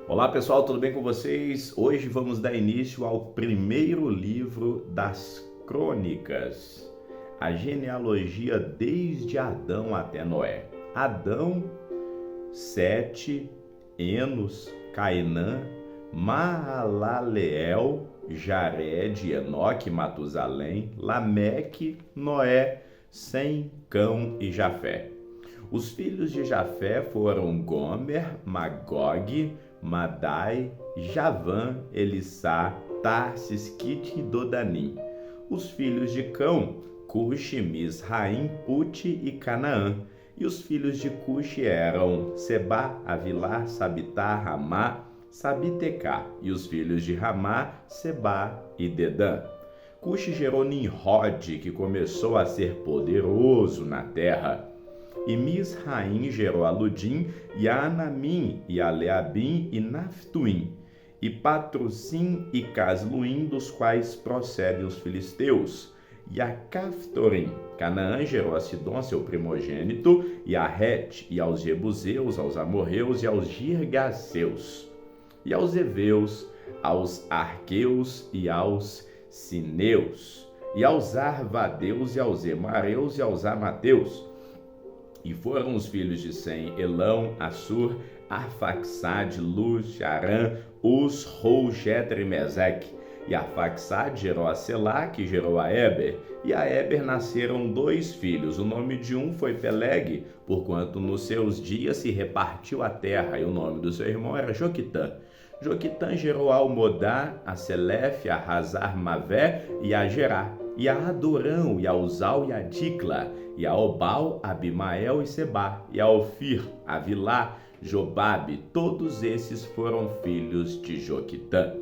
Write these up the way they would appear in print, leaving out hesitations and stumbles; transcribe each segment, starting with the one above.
Olá pessoal, tudo bem com vocês? Hoje vamos dar início ao primeiro livro das Crônicas, a genealogia desde Adão até Noé. Adão, Sete, Enos, Cainã, Maalaleel, Jared, Enoque, Matusalém, Lameque, Noé, Sem, Cão e Jafé. Os filhos de Jafé foram Gomer, Magog, Madai, Javã, Elissá, Tarsis, Quite e Dodanim. Os filhos de Cão, Cuxi, Misraim, Puti e Canaã. E os filhos de Cuxi eram Sebá, Avilá, Sabitá, Ramá, Sabitecá. E os filhos de Ramá, Sebá e Dedã. Cuxi gerou Nimrod, que começou a ser poderoso na terra. E Misraim gerou a Ludim, e a Anamim, e a Leabim, e Naftuim, e Patrussim e Casluim, dos quais procedem os filisteus, e a Caftorim. Canaã gerou a Sidom, seu primogênito, e a Het, e aos Jebuseus, aos Amorreus, e aos Girgaseus, e aos Eveus, aos Arqueus, e aos Sineus, e aos Arvadeus, e aos Emareus, e aos Amateus. E foram os filhos de Sem, Elão, Assur, Arfaxade, Luz, Arã, Uz, Rou, Jeter e Meseque. E Arfaxade gerou a Selá, que gerou a Eber. E a Eber nasceram dois filhos. O nome de um foi Peleg, porquanto nos seus dias se repartiu a terra, e o nome do seu irmão era Joquitã. Joquitã gerou a Almodá, a Selefe, a Hazar Mavé e a Gerá, e a Adorão, e a Uzal e a Dicla, e a Obal, Abimael e Sebá, e a Ofir, Avilá, Jobabe. Todos esses foram filhos de Joquitã.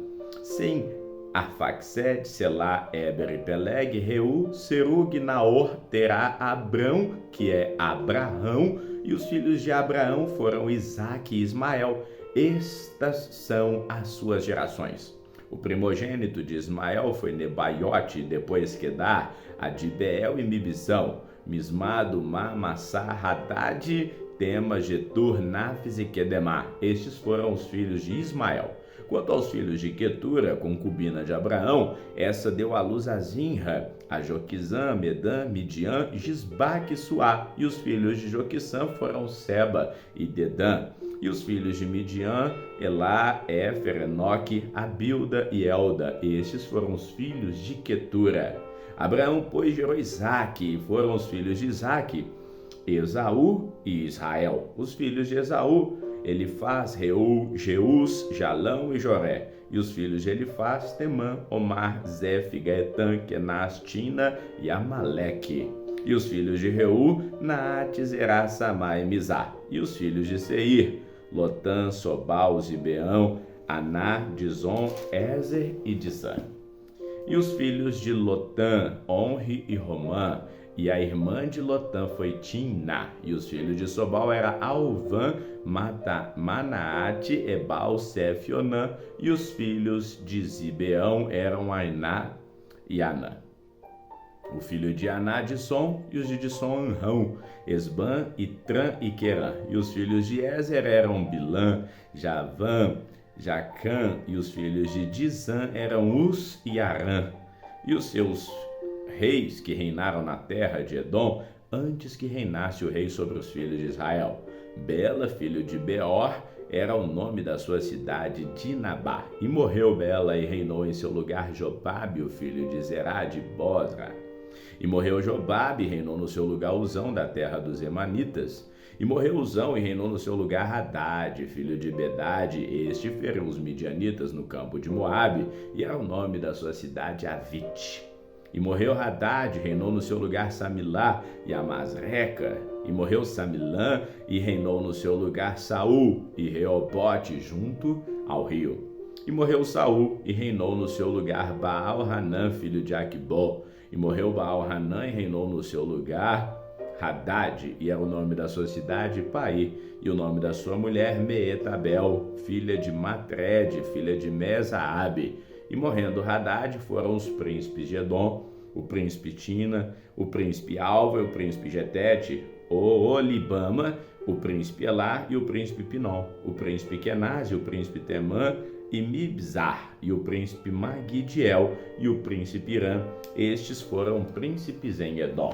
Sem Arfaxede, Selá, Eber e Peleg, Reu, Serug, Naor, Terá, Abrão, que é Abraão, e os filhos de Abraão foram Isaque e Ismael. Estas são as suas gerações. O primogênito de Ismael foi Nebaiote, depois Quedar, Adibeel e Mibizão, Mismado, Massá, Hadad, Tema, Getur, Nafis e Quedemá. Estes foram os filhos de Ismael. Quanto aos filhos de Quetura, concubina de Abraão, essa deu à luz a Zinra, a Joquizã, Medã, Midian, Gisbaque e Suá. E os filhos de Joquissã foram Seba e Dedã. E os filhos de Midian, Elá, Éfer, Enoque, Abilda e Elda. Estes foram os filhos de Quetura. Abraão, pois, gerou Isaque, e foram os filhos de Isaque, Esaú e Israel. Os filhos de Esaú, Elifaz, Reu, Jeus, Jalão e Joré. E os filhos de Elifaz, Temã, Omar, Zef, Gaetã, Kenaz, Tina e Amaleque. E os filhos de Reu, Naate, Zerá, Samá e Mizá. E os filhos de Seir, Lotã, Sobal, Zibeão, Aná, Dizon, Ézer e Dizã. E os filhos de Lotã, Onri e Romã. E a irmã de Lotã foi Timná. E os filhos de Sobal era Alvã, Manaate, Ebal, Sef e Onã. E os filhos de Zibeão eram Ainá e Anã. O filho de Aná, Disson, e os de Disson, Anrão, Esbã, Itrã e Querã. E os filhos de Ézer eram Bilã, Javã, Jacã, e os filhos de Dizã eram Uz e Arã. E os seus reis que reinaram na terra de Edom, antes que reinasse o rei sobre os filhos de Israel. Bela, filho de Beor, era o nome da sua cidade, Dinabá. E morreu Bela, e reinou em seu lugar Jobabe, o filho de Zerá de Bosra. E morreu Jobabe, e reinou no seu lugar Uzão, da terra dos Emanitas. E morreu Uzão, e reinou no seu lugar Hadad, filho de Bedade. Este feriu os midianitas no campo de Moabe, e era o nome da sua cidade Avite. E morreu Hadad, e reinou no seu lugar Samilá e Amasreca. E morreu Samilã, e reinou no seu lugar Saul e Reobote, junto ao rio. E morreu Saul, e reinou no seu lugar Baal-Hanã, filho de Aquibó. E morreu Baal-Hanã, e reinou no seu lugar Hadad, e era o nome da sua cidade Pai, e o nome da sua mulher Meetabel, filha de Matred, filha de Mesaabe. E morrendo Hadad, foram os príncipes de Edom, o príncipe Tina, o príncipe Alva e o príncipe Getete, Oolibama, o príncipe Elá e o príncipe Pinom, o príncipe Kenaz e o príncipe Temã, e Mibzar, e o príncipe Magidiel e o príncipe Irã. Estes foram príncipes em Edom.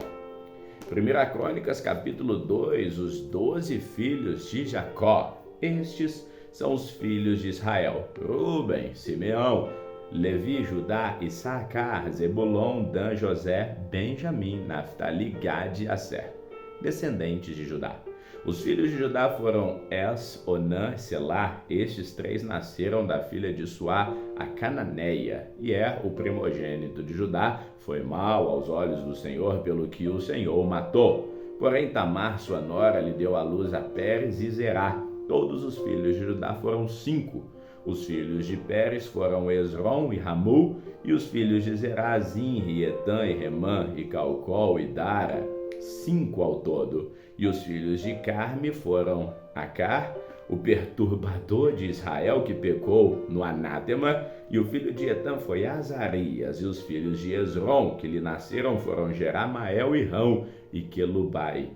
1 Crônicas, capítulo 2, os 12 filhos de Jacó. Estes são os filhos de Israel: Ruben, Simeão, Levi, Judá, Issacar, Zebulon, Dan, José, Benjamim, Naftali, Gade e Asser, descendentes de Judá. Os filhos de Judá foram Es, Onã e Selá. Estes três nasceram da filha de Suá, a cananeia. E o primogênito de Judá, foi mau aos olhos do Senhor, pelo que o Senhor o matou. Porém Tamar, sua nora, lhe deu à luz a Pérez e Zerá. Todos os filhos de Judá foram 5. Os filhos de Pérez foram Esrom e Ramul, e os filhos de Zerá, Zin, e Etã, e Remã, e Calcol, e Dara, 5 ao todo. E os filhos de Carme foram Acar, o perturbador de Israel, que pecou no anátema, e o filho de Etã foi Azarias, e os filhos de Esrom, que lhe nasceram, foram Jeramael, e Rão, e Quelubai.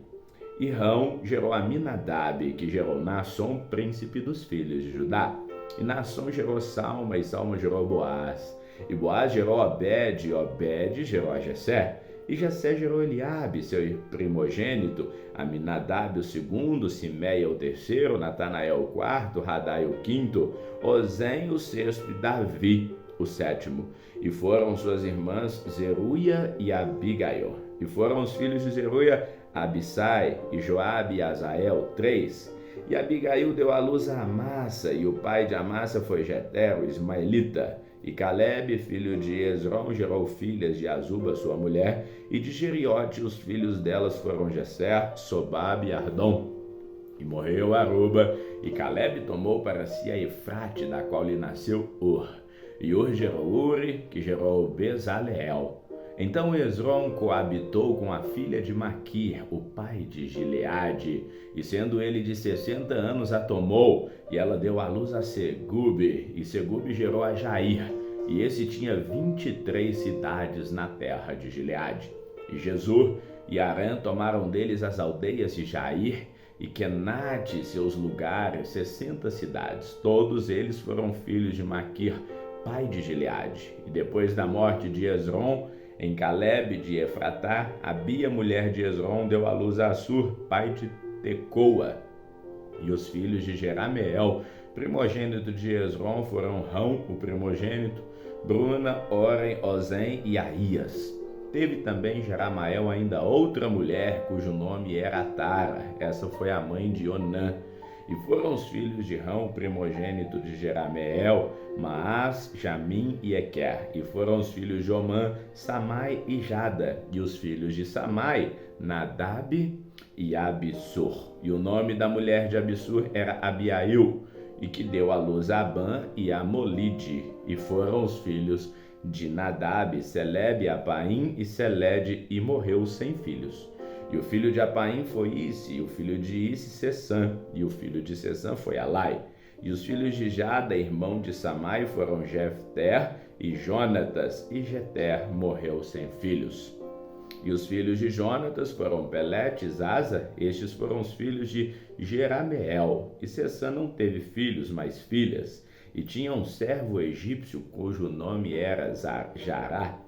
E Rão gerou Aminadab, que gerou Naasson, príncipe dos filhos de Judá. E Naasson gerou Salma, e Salma gerou Boaz. E Boaz gerou Obed, e Obed gerou a Jessé. E Jessé gerou Eliabe, seu primogênito, Aminadab o segundo, Simeia o terceiro, Natanael o quarto, Radai o quinto, Ozem o sexto e Davi o sétimo. E foram suas irmãs Zeruia e Abigail. E foram os filhos de Zeruia, Abissai, e Joabe e Azael, 3. E Abigail deu à luz a Amassa, e o pai de Amassa foi Jeter, o ismaelita. E Calebe, filho de Esrom, gerou filhas de Azuba, sua mulher, e de Geriote os filhos delas foram Gesser, Sobabe e Ardom. E morreu Aruba, e Calebe tomou para si a Efrate, da qual lhe nasceu Ur. E Ur gerou Uri, que gerou Bezaleel. Então Esrom coabitou com a filha de Maquir, o pai de Gileade, e sendo ele de 60 anos a tomou, e ela deu à luz a Segube, e Segube gerou a Jair, e esse tinha 23 cidades na terra de Gileade. E Jesur e Arã tomaram deles as aldeias de Jair, e Kenate seus lugares, 60 cidades. Todos eles foram filhos de Maquir, pai de Gileade. E depois da morte de Esrom, em Calebe de Efratá, Abia, mulher de Esrom, deu à luz a Assur, pai de Tecoa. E os filhos de Jerameel, primogênito de Esrom, foram Rão, o primogênito, Bruna, Oren, Ozem e Aías. Teve também Jeramael ainda outra mulher, cujo nome era Tara. Essa foi a mãe de Onã. E foram os filhos de Rão, primogênito de Jerameel, Maás, Jamim e Equer. E foram os filhos de Omã, Samai e Jada. E os filhos de Samai, Nadab e Abissur. E o nome da mulher de Abissur era Abiail, e que deu à luz a Abã e a Molide. E foram os filhos de Nadab, Selebe, Apaim e Selede, e morreu sem filhos. E o filho de Apaim foi Isse, e o filho de Isse, Sessã, e o filho de Sessã foi Alai. E os filhos de Jada, irmão de Samai, foram Jefter e Jonatas, e Jeter morreu sem filhos. E os filhos de Jonatas foram Pelete e Zaza. Estes foram os filhos de Jerameel. E Sessã não teve filhos, mas filhas. E tinha um servo egípcio, cujo nome era Jará.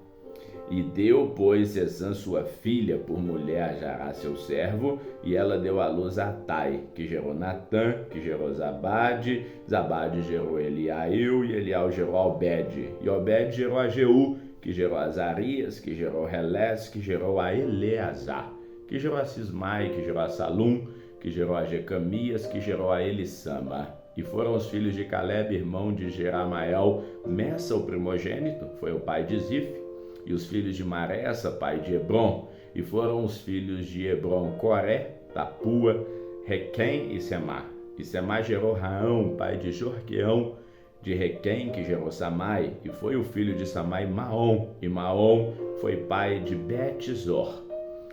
E deu, pois, Sessã sua filha por mulher a Jará seu servo, e ela deu à luz a Tai, que gerou Natã, que gerou Zabade, Zabade gerou Eliail, e Elial gerou Obed, e Obed gerou a Jeú, que gerou Azarias, que gerou Relés, que gerou a Eleazar, que gerou a Sismai, que gerou a Salum, que gerou a Jecamias, que gerou a Elissama. E foram os filhos de Calebe, irmão de Jeramael, Messa, o primogênito, foi o pai de Zif. E os filhos de Maressa, pai de Hebron. E foram os filhos de Hebron, Coré, Tapua, Requém e Semá. E Semá gerou Raão, pai de Jorqueão, de Requém, que gerou Samai. E foi o filho de Samai, Maom. E Maom foi pai de Bet-zor.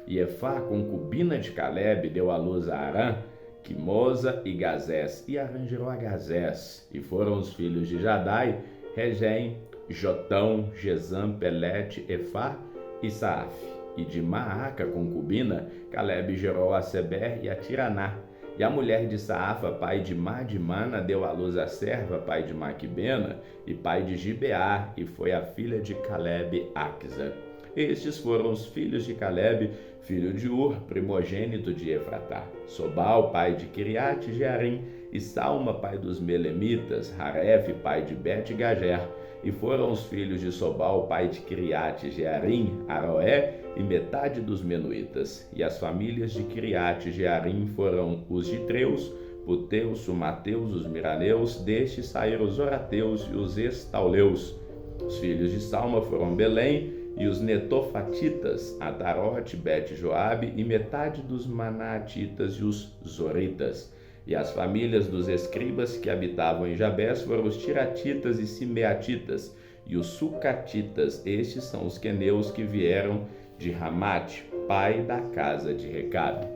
E Efá, concubina de Calebe, deu à luz a Arã, Quimosa e Gazés. E Arã gerou a Gazés. E foram os filhos de Jadai, Regem, Jotão, Gesam, Pelete, Efá e Saaf. e de Maaca, concubina, Calebe gerou a Seber e a Tiraná. E a mulher de Saafa, pai de Madimana, deu à luz a Serva, pai de Maquibena, e pai de Gibeá, e foi a filha de Calebe, Axa. Estes foram os filhos de Calebe, filho de Ur, primogênito de Efratá. Sobal, pai de Kiriate Jearim, e Salma, pai dos Melemitas, Haref, pai de Bet-Gager. E foram os filhos de Sobal, pai de Kiriate Jearim, Aroé, e metade dos Menuitas. E as famílias de Kiriate Jearim foram os Gitreus, Puteus, Sumateus, os Miraneus. Destes saíram os Orateus e os Estauleus. Os filhos de Salma foram Belém e os Netofatitas, Atarote, Bet-Joabe, e metade dos Manaatitas e os Zoritas. E as famílias dos escribas que habitavam em Jabés foram os Tiratitas e Simeatitas, e os Sucatitas. Estes são os queneus que vieram de Ramate, pai da casa de Recabe.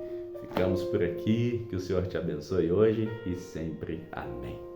Ficamos por aqui, que o Senhor te abençoe hoje e sempre. Amém.